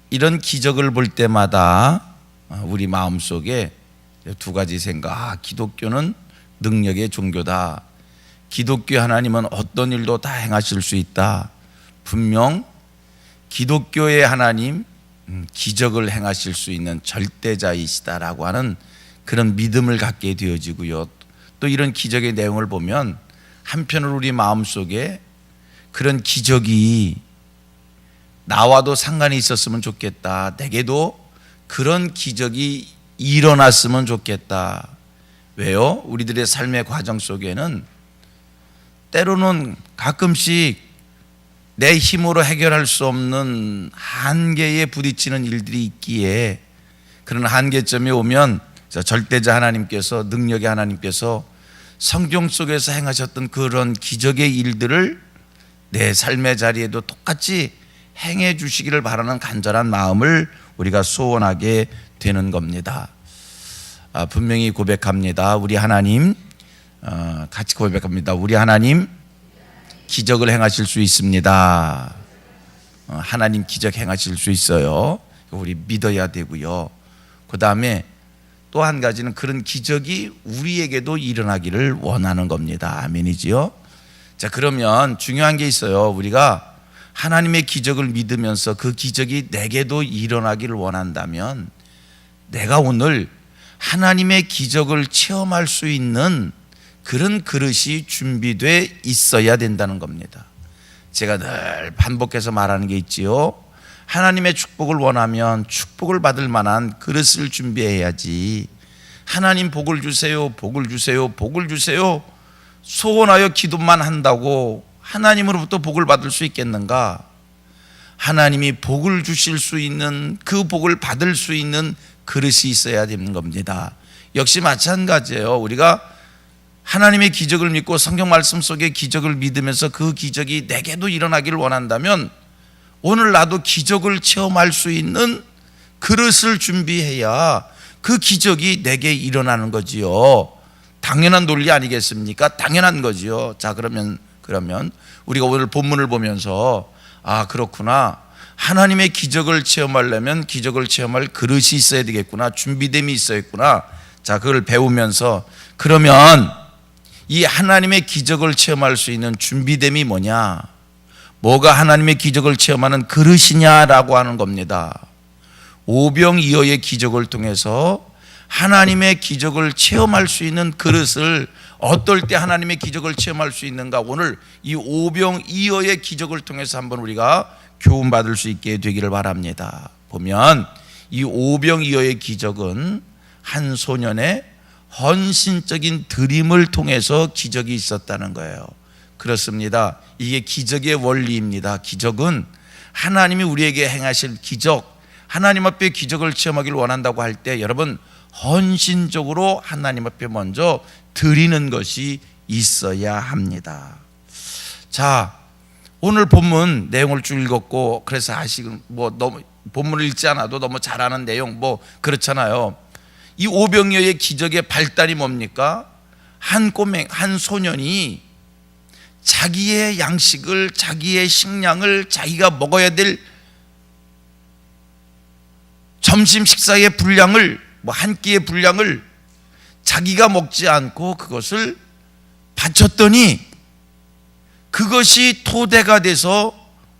이런 기적을 볼 때마다 우리 마음속에 두 가지 생각. 기독교는 능력의 종교다. 기독교 하나님은 어떤 일도 다 행하실 수 있다. 분명 기독교의 하나님, 기적을 행하실 수 있는 절대자이시다라고 하는 그런 믿음을 갖게 되어지고요. 또 이런 기적의 내용을 보면 한편으로 우리 마음속에 그런 기적이 나와도 상관이 있었으면 좋겠다. 내게도 그런 기적이 일어났으면 좋겠다. 왜요? 우리들의 삶의 과정 속에는 때로는 가끔씩 내 힘으로 해결할 수 없는 한계에 부딪히는 일들이 있기에 그런 한계점이 오면 절대자 하나님께서, 능력의 하나님께서 성경 속에서 행하셨던 그런 기적의 일들을 내 삶의 자리에도 똑같이 행해 주시기를 바라는 간절한 마음을 우리가 소원하게 되는 겁니다. 분명히 고백합니다. 우리 하나님, 같이 고백합니다. 우리 하나님 기적을 행하실 수 있습니다. 하나님 기적 행하실 수 있어요. 우리 믿어야 되고요. 그 다음에 또 한 가지는 그런 기적이 우리에게도 일어나기를 원하는 겁니다. 아멘이지요? 자, 그러면 중요한 게 있어요. 우리가 하나님의 기적을 믿으면서 그 기적이 내게도 일어나기를 원한다면 내가 오늘 하나님의 기적을 체험할 수 있는 그런 그릇이 준비되어 있어야 된다는 겁니다. 제가 늘 반복해서 말하는 게 있지요. 하나님의 축복을 원하면 축복을 받을 만한 그릇을 준비해야지. 하나님 복을 주세요, 복을 주세요, 복을 주세요 소원하여 기도만 한다고 하나님으로부터 복을 받을 수 있겠는가? 하나님이 복을 주실 수 있는, 그 복을 받을 수 있는 그릇이 있어야 되는 겁니다. 역시 마찬가지예요. 우리가 하나님의 기적을 믿고 성경 말씀 속의 기적을 믿으면서 그 기적이 내게도 일어나기를 원한다면 오늘 나도 기적을 체험할 수 있는 그릇을 준비해야 그 기적이 내게 일어나는 거지요. 당연한 논리 아니겠습니까? 당연한 거지요. 자, 그러면 우리가 오늘 본문을 보면서 그렇구나, 하나님의 기적을 체험하려면 기적을 체험할 그릇이 있어야 되겠구나, 준비됨이 있어야겠구나. 자, 그걸 배우면서 그러면 이 하나님의 기적을 체험할 수 있는 준비됨이 뭐냐, 뭐가 하나님의 기적을 체험하는 그릇이냐라고 하는 겁니다. 오병이어의 기적을 통해서 하나님의 기적을 체험할 수 있는 그릇을, 어떨 때 하나님의 기적을 체험할 수 있는가, 오늘 이 오병이어의 기적을 통해서 한번 우리가 교훈받을 수 있게 되기를 바랍니다. 보면 이 오병이어의 기적은 한 소년의 헌신적인 드림을 통해서 기적이 있었다는 거예요. 그렇습니다. 이게 기적의 원리입니다. 기적은 하나님이 우리에게 행하실 기적, 하나님 앞에 기적을 체험하기를 원한다고 할 때 여러분 헌신적으로 하나님 앞에 먼저 드리는 것이 있어야 합니다. 자, 오늘 본문 내용을 쭉 읽었고, 그래서 너무 본문을 읽지 않아도 너무 잘 아는 내용 그렇잖아요. 이 오병이어의 기적의 발단이 뭡니까? 한 소년이 자기의 양식을, 자기의 식량을, 자기가 먹어야 될 점심 식사의 분량을, 한 끼의 분량을 자기가 먹지 않고 그것을 바쳤더니 그것이 토대가 돼서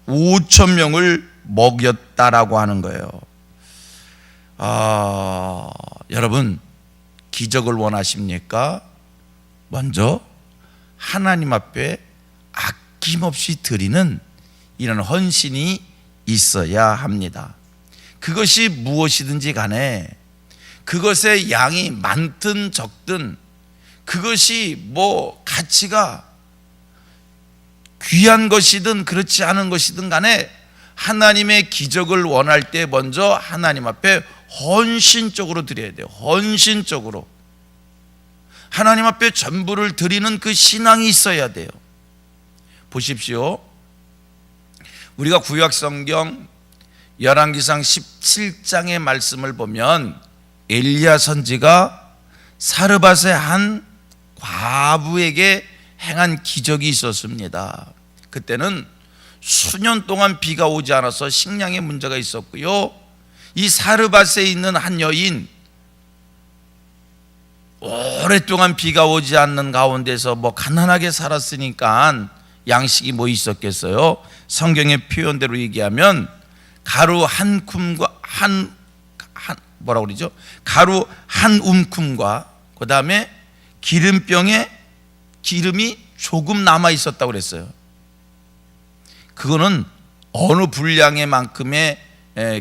5,000명을 먹였다라고 하는 거예요. 여러분, 기적을 원하십니까? 먼저 하나님 앞에 아낌없이 드리는 이런 헌신이 있어야 합니다. 그것이 무엇이든지 간에, 그것의 양이 많든 적든, 그것이 가치가 귀한 것이든 그렇지 않은 것이든 간에 하나님의 기적을 원할 때 먼저 하나님 앞에 헌신적으로 드려야 돼요. 헌신적으로 하나님 앞에 전부를 드리는 그 신앙이 있어야 돼요. 보십시오. 우리가 구약성경 열왕기상 17장의 말씀을 보면 엘리야 선지가 사르밧의 한 과부에게 행한 기적이 있었습니다. 그때는 수년 동안 비가 오지 않아서 식량에 문제가 있었고요. 이 사르밧에 있는 한 여인, 오랫동안 비가 오지 않는 가운데서 가난하게 살았으니까 양식이 뭐 있었겠어요? 성경의 표현대로 얘기하면 가루 한 쿰과 뭐라고 그러죠? 가루 한 움큼과 그 다음에 기름병에 기름이 조금 남아 있었다고 그랬어요. 그거는 어느 분량의 만큼의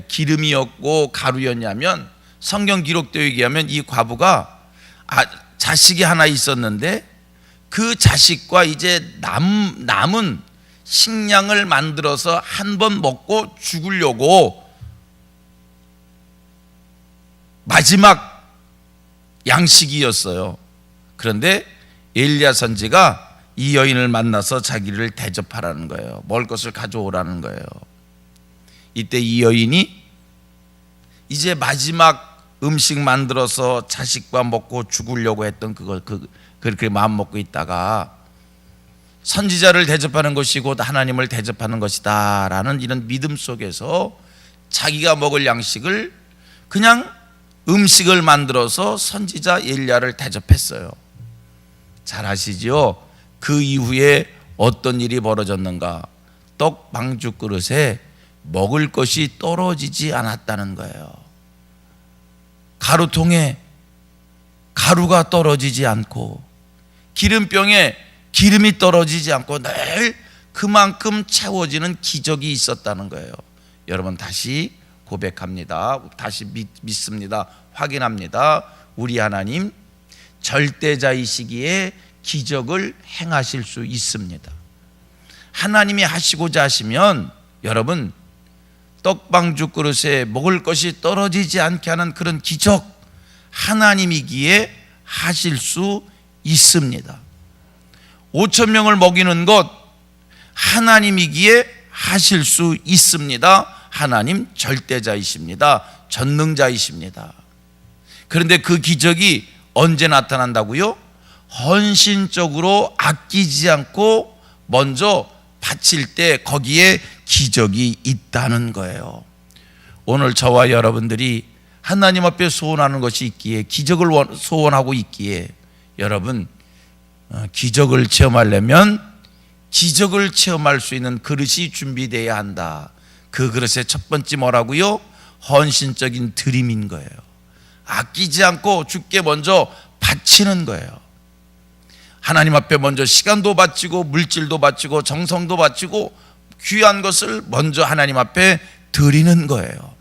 기름이었고 가루였냐면, 성경 기록되어 얘기하면 이 과부가 자식이 하나 있었는데 그 자식과 이제 남은 식량을 만들어서 한 번 먹고 죽으려고 마지막 양식이었어요. 그런데 엘리야 선지가 이 여인을 만나서 자기를 대접하라는 거예요. 먹을 것을 가져오라는 거예요. 이때 이 여인이 이제 마지막 음식 만들어서 자식과 먹고 죽으려고 했던 그렇게 마음 먹고 있다가 선지자를 대접하는 것이 곧 하나님을 대접하는 것이다 라는 이런 믿음 속에서 자기가 먹을 양식을 그냥 음식을 만들어서 선지자 엘리야를 대접했어요. 잘 아시죠? 그 이후에 어떤 일이 벌어졌는가? 떡 방죽 그릇에 먹을 것이 떨어지지 않았다는 거예요. 가루통에 가루가 떨어지지 않고 기름병에 기름이 떨어지지 않고 늘 그만큼 채워지는 기적이 있었다는 거예요. 여러분, 다시 고백합니다. 다시 믿습니다. 확인합니다. 우리 하나님 절대자이시기에 기적을 행하실 수 있습니다. 하나님이 하시고자 하시면 여러분, 떡방죽 그릇에 먹을 것이 떨어지지 않게 하는 그런 기적, 하나님이기에 하실 수 있습니다. 5천 명을 먹이는 것, 하나님이기에 하실 수 있습니다. 하나님 절대자이십니다. 전능자이십니다. 그런데 그 기적이 언제 나타난다고요? 헌신적으로 아끼지 않고 먼저 바칠 때 거기에 기적이 있다는 거예요. 오늘 저와 여러분들이 하나님 앞에 소원하는 것이 있기에, 기적을 소원하고 있기에, 여러분 기적을 체험하려면 기적을 체험할 수 있는 그릇이 준비되어야 한다. 그 그릇의 첫 번째 뭐라고요? 헌신적인 드림인 거예요. 아끼지 않고 주께 먼저 바치는 거예요. 하나님 앞에 먼저 시간도 바치고 물질도 바치고 정성도 바치고 귀한 것을 먼저 하나님 앞에 드리는 거예요.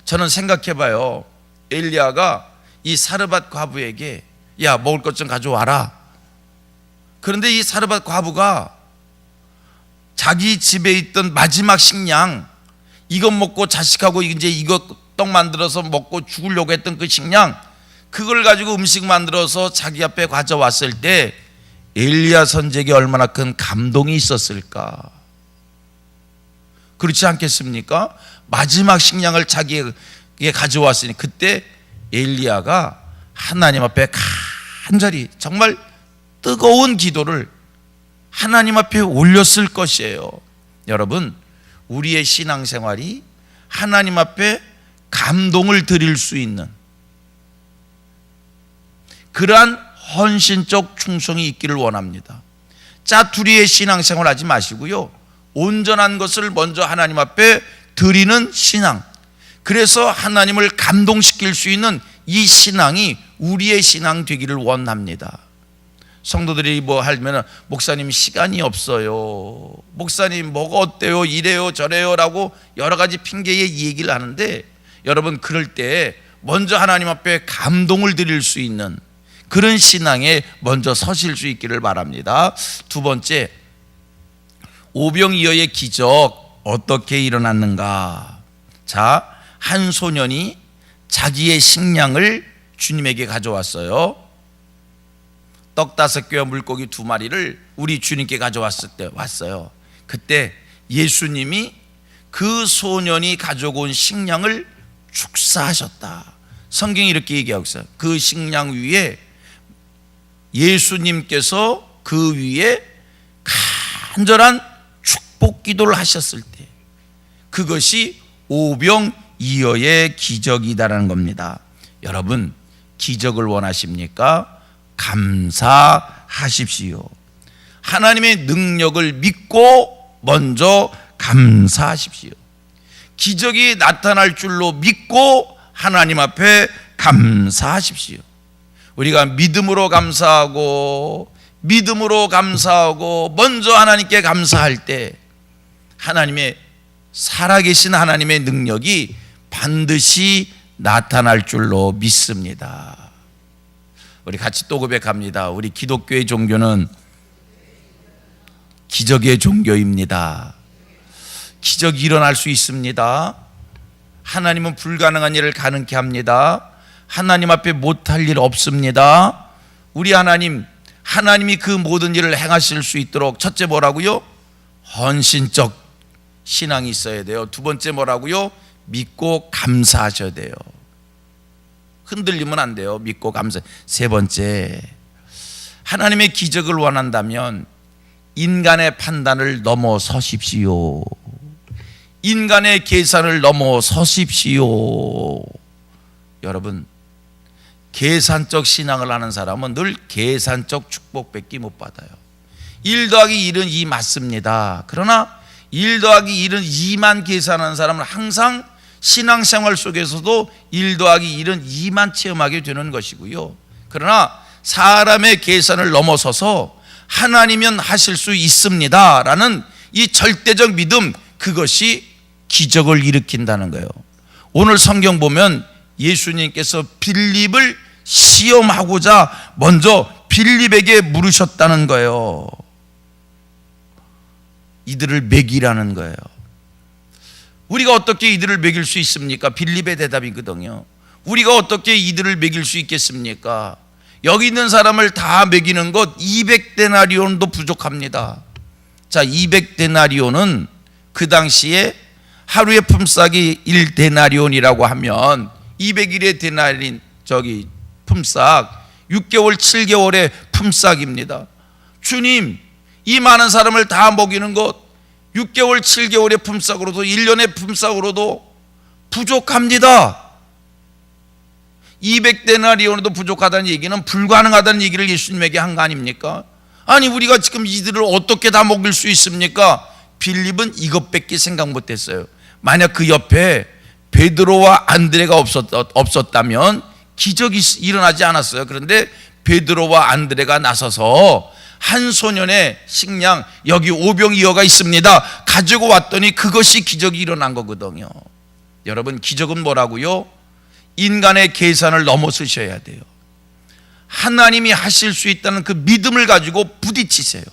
저는 생각해봐요. 엘리야가 이 사르밧 과부에게 야, 먹을 것 좀 가져와라. 그런데 이 사르밧 과부가 자기 집에 있던 마지막 식량, 이것 먹고 자식하고 이제 이거 떡 만들어서 먹고 죽으려고 했던 그 식량, 그걸 가지고 음식 만들어서 자기 앞에 가져왔을 때 엘리야 선지에게 얼마나 큰 감동이 있었을까? 그렇지 않겠습니까? 마지막 식량을 자기에게 가져왔으니 그때 엘리야가 하나님 앞에 간절히 정말 뜨거운 기도를 하나님 앞에 올렸을 것이에요. 여러분, 우리의 신앙생활이 하나님 앞에 감동을 드릴 수 있는 그러한 헌신적 충성이 있기를 원합니다. 짜투리의 신앙생활 하지 마시고요, 온전한 것을 먼저 하나님 앞에 드리는 신앙, 그래서 하나님을 감동시킬 수 있는 이 신앙이 우리의 신앙 되기를 원합니다. 성도들이 뭐 하면 목사님 시간이 없어요, 목사님 뭐가 어때요, 이래요 저래요 라고 여러 가지 핑계의 얘기를 하는데, 여러분 그럴 때 먼저 하나님 앞에 감동을 드릴 수 있는 그런 신앙에 먼저 서실 수 있기를 바랍니다. 두 번째, 오병이어의 기적 어떻게 일어났는가? 자, 한 소년이 자기의 식량을 주님에게 가져왔어요. 떡 5개와 물고기 2마리를 우리 주님께 가져왔을 때 왔어요. 그때 예수님이 그 소년이 가져온 식량을 축사하셨다. 성경이 이렇게 얘기하고 있어요. 그 식량 위에 예수님께서 그 위에 간절한 축복 기도를 하셨을 때 그것이 오병이어의 기적이다라는 겁니다. 여러분, 기적을 원하십니까? 감사하십시오. 하나님의 능력을 믿고 먼저 감사하십시오. 기적이 나타날 줄로 믿고 하나님 앞에 감사하십시오. 우리가 믿음으로 감사하고 먼저 하나님께 감사할 때 하나님의 살아계신 하나님의 능력이 반드시 나타날 줄로 믿습니다. 우리 같이 또 고백합니다. 우리 기독교의 종교는 기적의 종교입니다. 기적이 일어날 수 있습니다. 하나님은 불가능한 일을 가능케 합니다. 하나님 앞에 못할 일 없습니다. 우리 하나님이 그 모든 일을 행하실 수 있도록 첫째 뭐라고요? 헌신적 신앙이 있어야 돼요. 두 번째 뭐라고요? 믿고 감사하셔야 돼요. 흔들리면 안 돼요. 믿고 감사. 세 번째, 하나님의 기적을 원한다면 인간의 판단을 넘어서십시오. 인간의 계산을 넘어서십시오. 여러분, 계산적 신앙을 하는 사람은 늘 계산적 축복밖에 못 받아요. 1 더하기 1은 2 맞습니다. 그러나 1 더하기 1은 2만 계산하는 사람은 항상 신앙생활 속에서도 1 더하기 1은 2만 체험하게 되는 것이고요. 그러나 사람의 계산을 넘어서서 하나님은 하실 수 있습니다 라는 이 절대적 믿음, 그것이 기적을 일으킨다는 거예요. 오늘 성경 보면 예수님께서 빌립을 시험하고자 먼저 빌립에게 물으셨다는 거예요. 이들을 먹이라는 거예요. 우리가 어떻게 이들을 먹일 수 있습니까? 빌립의 대답이거든요. 우리가 어떻게 이들을 먹일 수 있겠습니까? 여기 있는 사람을 다 먹이는 것 200데나리온도 부족합니다. 자, 200데나리온은 그 당시에 하루의 품삯이 1데나리온이라고 하면 200일의 데나리온 품삯 6개월 7개월의 품삯입니다. 주님, 이 많은 사람을 다 먹이는 것 6개월 7개월의 품삯으로도 1년의 품삯으로도 부족합니다. 200데나리온에도 부족하다는 얘기는 불가능하다는 얘기를 예수님에게 한 거 아닙니까? 아니, 우리가 지금 이들을 어떻게 다 먹일 수 있습니까? 빌립은 이것밖에 생각 못했어요. 만약 그 옆에 베드로와 안드레가 없었다면 기적이 일어나지 않았어요. 그런데 베드로와 안드레가 나서서 한 소년의 식량, 여기 오병이어가 있습니다, 가지고 왔더니 그것이 기적이 일어난 거거든요. 여러분, 기적은 뭐라고요? 인간의 계산을 넘어서셔야 돼요. 하나님이 하실 수 있다는 그 믿음을 가지고 부딪히세요.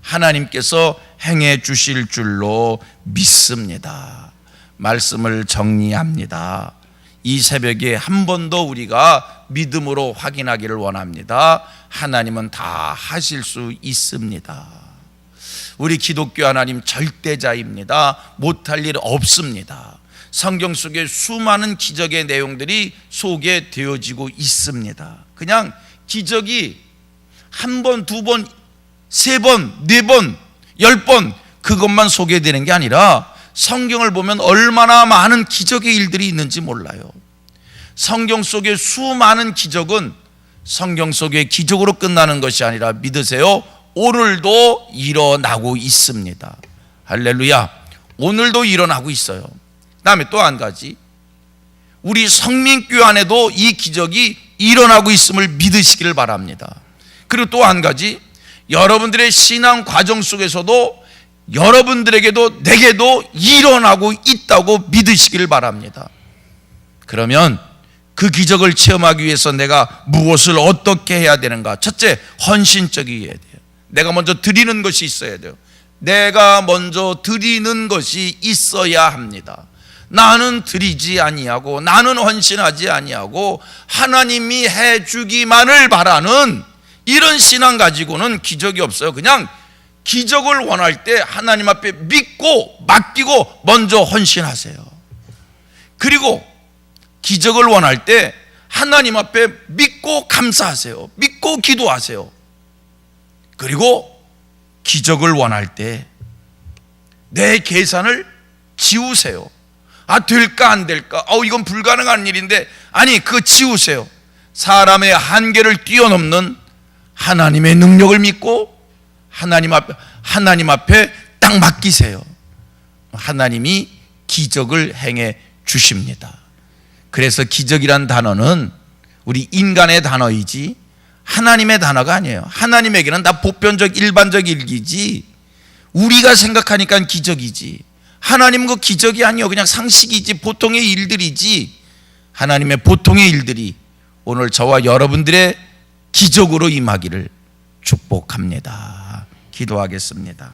하나님께서 행해 주실 줄로 믿습니다. 말씀을 정리합니다. 이 새벽에 한 번 더 우리가 믿음으로 확인하기를 원합니다. 하나님은 다 하실 수 있습니다. 우리 기독교 하나님 절대자입니다. 못할 일 없습니다. 성경 속에 수많은 기적의 내용들이 소개되어지고 있습니다. 그냥 기적이 한 번, 두 번, 세 번, 네 번, 10번 그것만 소개되는 게 아니라 성경을 보면 얼마나 많은 기적의 일들이 있는지 몰라요. 성경 속의 수많은 기적은 성경 속의 기적으로 끝나는 것이 아니라 믿으세요, 오늘도 일어나고 있습니다. 할렐루야. 오늘도 일어나고 있어요. 그 다음에 또 한 가지, 우리 성민교회 안에도 이 기적이 일어나고 있음을 믿으시기를 바랍니다. 그리고 또 한 가지, 여러분들의 신앙 과정 속에서도 여러분들에게도 내게도 일어나고 있다고 믿으시기를 바랍니다. 그러면 그 기적을 체험하기 위해서 내가 무엇을 어떻게 해야 되는가? 첫째, 헌신적이어야 돼요. 내가 먼저 드리는 것이 있어야 돼요. 내가 먼저 드리는 것이 있어야 합니다. 나는 드리지 아니하고 나는 헌신하지 아니하고 하나님이 해주기만을 바라는 이런 신앙 가지고는 기적이 없어요. 그냥 기적을 원할 때 하나님 앞에 믿고 맡기고 먼저 헌신하세요. 그리고 기적을 원할 때 하나님 앞에 믿고 감사하세요. 믿고 기도하세요. 그리고 기적을 원할 때 내 계산을 지우세요. 아, 될까 안 될까? 이건 불가능한 일인데, 아니, 그거 지우세요. 사람의 한계를 뛰어넘는 하나님의 능력을 믿고 하나님 앞에 딱 맡기세요. 하나님이 기적을 행해 주십니다. 그래서 기적이란 단어는 우리 인간의 단어이지 하나님의 단어가 아니에요. 하나님에게는 다 보편적 일반적 일기지, 우리가 생각하니까 기적이지, 하나님은 그 기적이 아니요, 그냥 상식이지, 보통의 일들이지. 하나님의 보통의 일들이 오늘 저와 여러분들의 기적으로 임하기를 축복합니다. 기도하겠습니다.